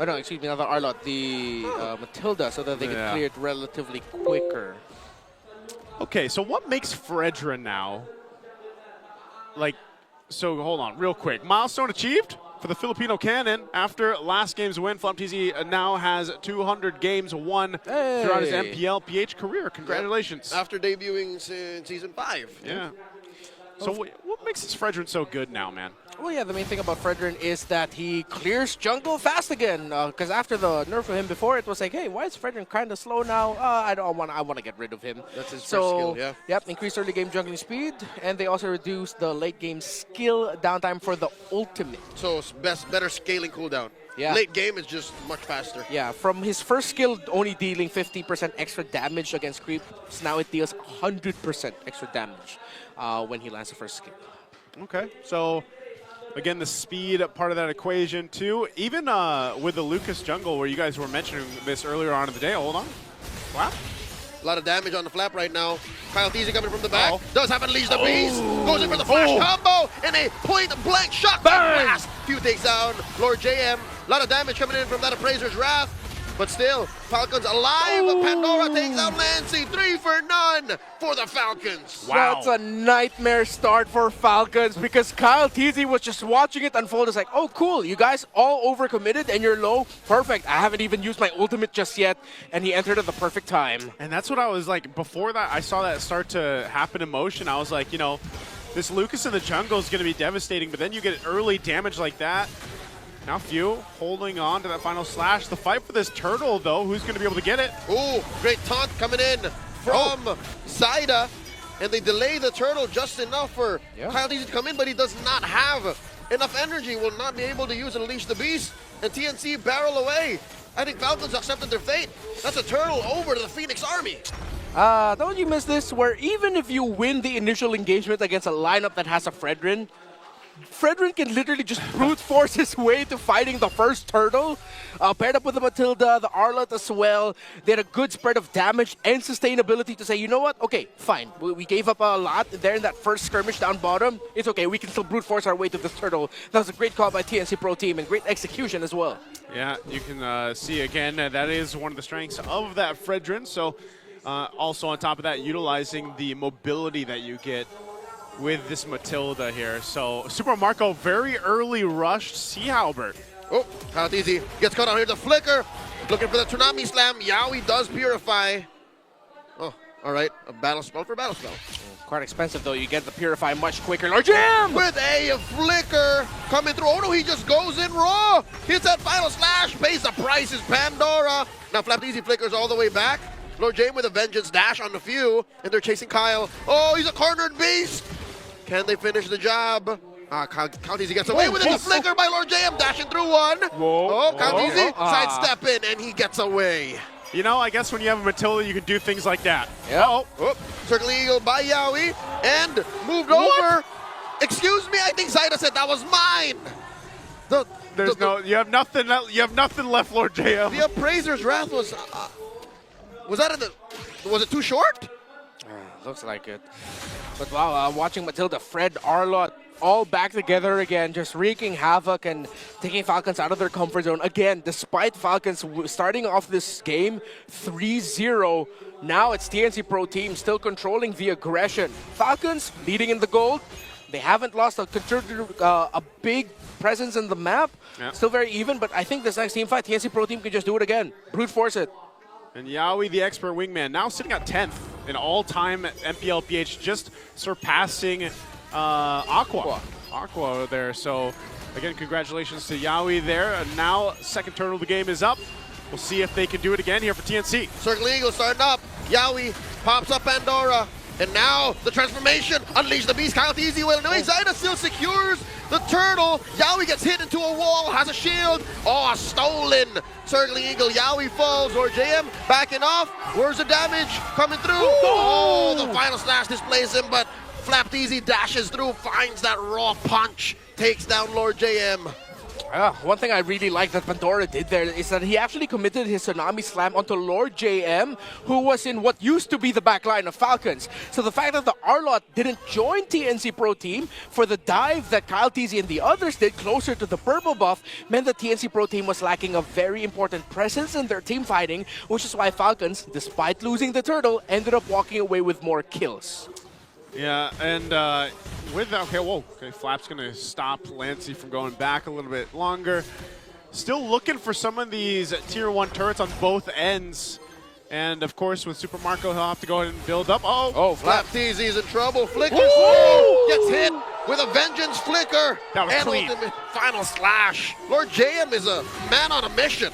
Oh no, excuse me, not the Arlott, the Matilda, so that they can clear it relatively quicker. Okay, so what makes Fredrin now, like, so hold on, real quick. Milestone achieved for the Filipino Cannon after last game's win. Flaptizi now has 200 games won throughout his MPL PH career. Congratulations. After debuting in Season 5. Yeah. So what makes this Fredrin so good now, man? Well, yeah, the main thing about Fredrin is that he clears jungle fast again. Because after the nerf of him before, it was like, hey, why is Fredrin kind of slow now? I want to get rid of him. That's his first skill, yeah. Yep, increased early game jungling speed, and they also reduced the late game skill downtime for the ultimate. So it's better scaling cooldown. Yeah. Late game is just much faster. Yeah, from his first skill only dealing 50% extra damage against creeps, now it deals 100% extra damage when he lands the first skill. Okay, so again, the speed part of that equation too. Even with the Lucas jungle, where you guys were mentioning this earlier on in the day. Hold on. Wow. A lot of damage on the flap right now. Kyle Teasy coming from the back. Does have Unleash the Beast. Goes in for the flash combo. And a point-blank shot blast. Few takes down Lord JM. A lot of damage coming in from that Appraiser's Wrath. But still, Falcons alive. Pandora takes out Lancy. 3 for none for the Falcons. Wow. That's a nightmare start for Falcons because Kyle Teasy was just watching it unfold. It's like, oh, cool. You guys all overcommitted and you're low. Perfect. I haven't even used my ultimate just yet. And he entered at the perfect time. And that's what I was like, before that, I saw that start to happen in motion. I was like, you know, this Lucas in the jungle is going to be devastating, but then you get early damage like that. Now Few holding on to that final slash. The fight for this turtle, though, who's going to be able to get it? Ooh, great taunt coming in from Zaida. And they delay the turtle just enough for Kyle Teasy to come in, but he does not have enough energy. Will not be able to use Unleash the Beast. And TNC barrel away. I think Falcons accepted their fate. That's a turtle over to the Phoenix Army. Don't you miss this? Where even if you win the initial engagement against a lineup that has a Fredrin can literally just brute force his way to fighting the first turtle. Paired up with the Matilda, the Arlott as well. They had a good spread of damage and sustainability to say, you know what? Okay, fine. We gave up a lot there in that first skirmish down bottom. It's okay. We can still brute force our way to this turtle. That was a great call by TNC Pro Team and great execution as well. Yeah, you can see again, that is one of the strengths of that Fredrin. So also on top of that, utilizing the mobility that you get with this Matilda here. So Super Marco very early rushed Sea Halberd. Oh, Kyle Teasy gets caught out here. The flicker. Looking for the Tsunami Slam. Yaoi does Purify. Oh, all right. A battle spell for battle spell. Quite expensive, though. You get the Purify much quicker. Lord Jam! With a flicker coming through. Oh, no, he just goes in raw. Hits that final slash. Pays the price is Pandora. Now Flapteasy flickers all the way back. Lord Jam with a Vengeance dash on the Few. And they're chasing Kyle. Oh, he's a cornered beast. Can they finish the job? Kyle Teasy gets away with it. The flicker by Lord JM, dashing through one. Kyle Teasy sidestep in, and he gets away. You know, I guess when you have a Matilda, you can do things like that. Yeah. Circling Eagle by Yaoi, and moved over. Excuse me, I think Zaida said that was mine. You have nothing. You have nothing left, Lord JM. The Appraiser's Wrath was was it too short? Looks like it. But wow, watching Matilda, Fred, Arlott, all back together again, just wreaking havoc and taking Falcons out of their comfort zone. Again, despite Falcons starting off this game 3-0, now it's TNC Pro Team still controlling the aggression. Falcons leading in the gold. They haven't lost a big presence in the map. Yep. Still very even, but I think this next team fight, TNC Pro Team can just do it again. Brute force it. And Yaoi, the expert wingman, now sitting at 10th in all-time MPL PH, just surpassing Aqua there. So, again, congratulations to Yaoi there. And now, second turtle of the game is up. We'll see if they can do it again here for TNC. Circling Eagle starting up. Yaoi pops up Pandora. And now, the transformation. Unleash the Beast. Kyle Teasy will. No, Zaida still secures the turtle. Yaoi gets hit into a wall, has a shield. Oh, stolen. Circling Eagle. Yaoi falls. Or JM backing off. Where's the damage coming through? Oh, the final slash displays him, but Flapteasy dashes through, finds that raw punch, takes down Lord JM. One thing I really like that Pandora did there is that he actually committed his Tsunami Slam onto Lord JM, who was in what used to be the back line of Falcons. So the fact that the Arlot didn't join TNC Pro Team for the dive that Kyle TZ and the others did closer to the purple buff meant the TNC Pro Team was lacking a very important presence in their team fighting, which is why Falcons, despite losing the turtle, ended up walking away with more kills. Yeah, and with that, okay, Flap's gonna stop Lancey from going back a little bit longer. Still looking for some of these tier 1 turrets on both ends. And of course, with Super Marco, he'll have to go ahead and build up. Oh, Flap TZ's in trouble. Flickers gets hit with a Vengeance Flicker. That was and clean. Ultimate Final Slash. Lord JM is a man on a mission.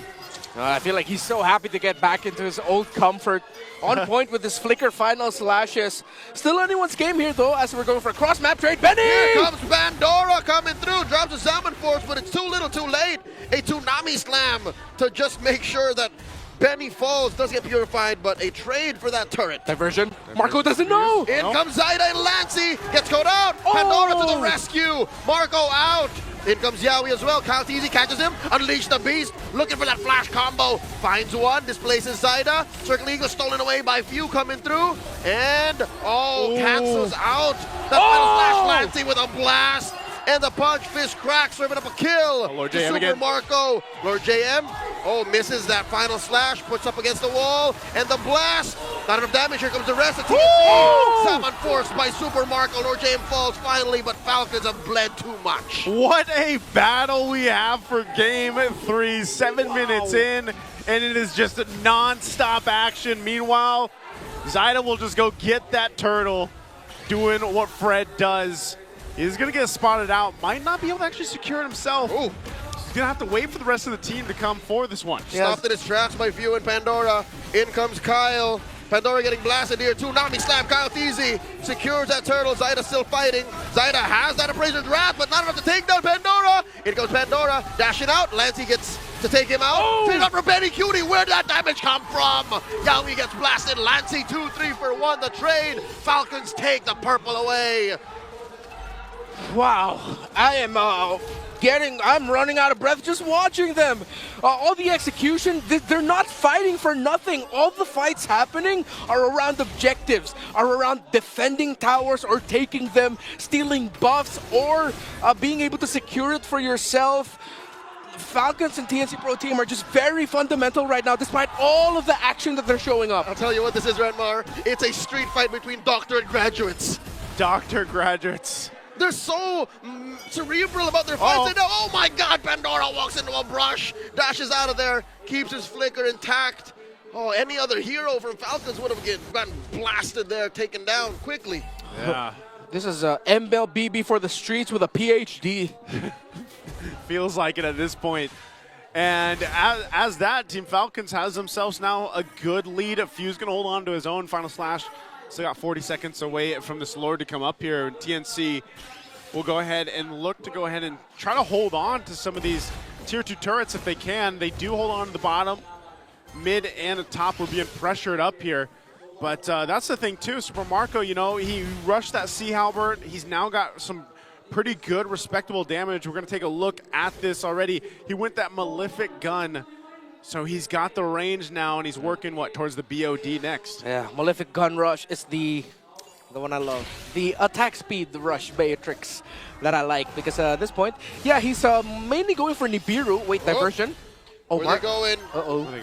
I feel like he's so happy to get back into his old comfort. On point with his Flicker Final Slashes. Still anyone's game here, though, as we're going for a cross-map trade. Benny! Here comes Pandora coming through. Drops a Salmon Force, but it's too little too late. A Tsunami Slam to just make sure that Benny falls, does get purified, but a trade for that turret. Diversion. Marco doesn't know. In comes Zaida and Lancey. Gets caught out. Pandora to the rescue. Marco out. In comes Yowie as well. Kyle TZ catches him. Unleash the Beast. Looking for that flash combo. Finds one. Displaces Zaida. Circle Eagle stolen away by Few coming through. And, cancels out. The final flash Lancey with a blast. And the punch fist crack, serving up a kill. Lord to JM Super again. Marco. Lord JM, misses that final slash, puts up against the wall, and the blast. Not enough damage. Here comes the rest of TNC. Salmon forced by Super Marco. Lord JM falls finally, but Falcons have bled too much. What a battle we have for game 3, 7 minutes in, and it is just a non-stop action. Meanwhile, Zaida will just go get that turtle, doing what Fred does. He's going to get spotted out. Might not be able to actually secure it himself. Ooh. He's going to have to wait for the rest of the team to come for this one. Stopped in his tracks by Few and Pandora. In comes Kyle. Pandora getting blasted here. Tsunami Slam. Kyle TZ secures that turtle. Zaida still fighting. Zaida has that Appraiser's Wrath, but not enough to take down Pandora. In goes Pandora. Dashing out. Lancey gets to take him out. Trade up for Benny Cutie. Where did that damage come from? Yowie gets blasted. Lancey 2-3 for 1. The trade. Falcons take the purple away. Wow, I'm running out of breath just watching them. All the execution, they're not fighting for nothing. All the fights happening are around objectives, are around defending towers or taking them, stealing buffs, or being able to secure it for yourself. Falcons and TNC Pro Team are just very fundamental right now, despite all of the action that they're showing up. I'll tell you what this is, Renmar. It's a street fight between doctor and graduates. Doctor graduates. They're so cerebral about their fights. They know, oh my God, Pandora walks into a brush, dashes out of there, keeps his flicker intact. Any other hero from Falcons would have gotten blasted there, taken down quickly. Yeah. This is MLBB for the streets with a PhD. Feels like it at this point. And as that, Team Falcons has themselves now a good lead. Few's going to hold on to his own final slash. Still got 40 seconds away from this Lord to come up here. And TNC will go ahead and look to go ahead and try to hold on to some of these tier 2 turrets if they can. They do hold on to the bottom. Mid and the top were being pressured up here. But that's the thing too. Super Marco, he rushed that Sea Halberd. He's now got some pretty good, respectable damage. We're going to take a look at this already. He went that Malefic gun. So he's got the range now, and he's working, towards the BOD next. Yeah, Malefic Gun Rush is the one I love. The attack speed rush matrix that I like, because at this point, he's mainly going for Nibiru. Wait, diversion. Where they going?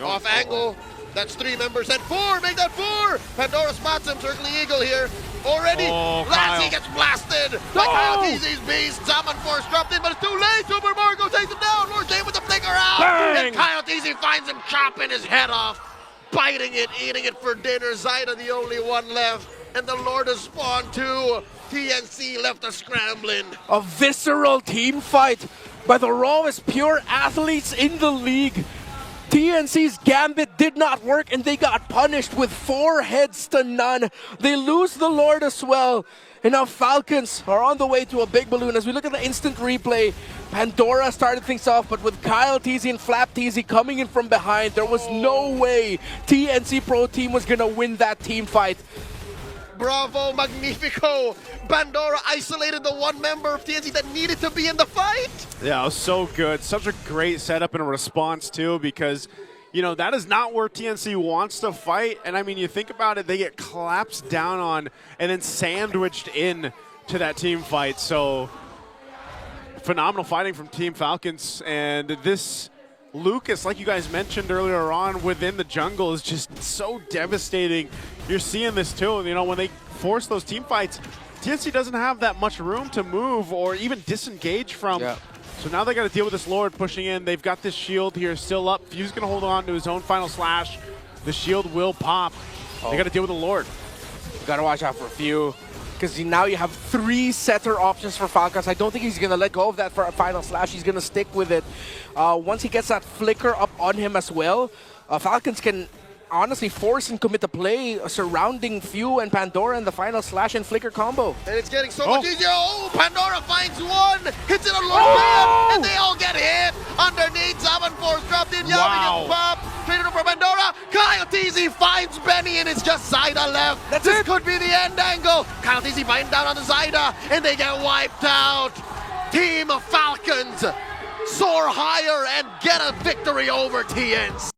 Off angle. That's 3 members and 4. Make that 4. Pandora spots him. Circling Eagle here. Already. Lancey gets blasted by Kyle TZ's Beast. Zaman Force dropped in, but it's too late. Super Marco takes him down. Lord J with the flicker out. Bang! And Kyle TZ finds him chopping his head off. Biting it, eating it for dinner. Zaida the only one left. And the Lord has spawned too. TNC left us scrambling. A visceral team fight by the rawest pure athletes in the league. TNC's Gambit did not work, and they got punished with 4 heads to none. They lose the Lord as well. And now Falcons are on the way to a big balloon. As we look at the instant replay, Pandora started things off, but with Kyle TZ and Flap TZ coming in from behind, there was no way TNC Pro Team was going to win that team fight. bravo, magnifico. Pandora isolated the one member of TNC that needed to be in the fight. Yeah, it was so good. Such a great setup and a response, too, because, you know, that is not where TNC wants to fight. And, I mean, you think about it, they get collapsed down on and then sandwiched in to that team fight. So, phenomenal fighting from Team Falcons. And this Lucas, like you guys mentioned earlier on, within the jungle is just so devastating. You're seeing this, too. You know, when they force those team fights, TNC doesn't have that much room to move or even disengage from. Yeah. So now they got to deal with this Lord pushing in. They've got this shield here still up. Fuse going to hold on to his own final slash. The shield will pop. They got to deal with the Lord. You got to watch out for a few. Because now you have 3 setter options for Falcons. I don't think he's going to let go of that for a final slash. He's going to stick with it. Once he gets that flicker up on him as well, Falcons can honestly force and commit the play surrounding Few and Pandora in the final slash and flicker combo. And it's getting so much easier. Oh, Pandora finds one, hits it on Lord, and they all get hit. Underneath, 7-4 dropped in. Yami gets popped. Traded over Pandora. Kyle TZ finds Benny, and it's just Zyda left. This could be the end angle. Kyle TZ biting down on the Zyda, and they get wiped out. Team Falcons soar higher and get a victory over TNC.